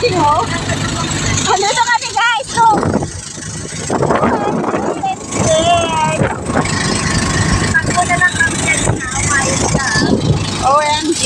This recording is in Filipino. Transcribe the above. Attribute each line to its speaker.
Speaker 1: challenging, oh. Andito kami, guys. So, takbo na lang kami dyan sa away. OMG.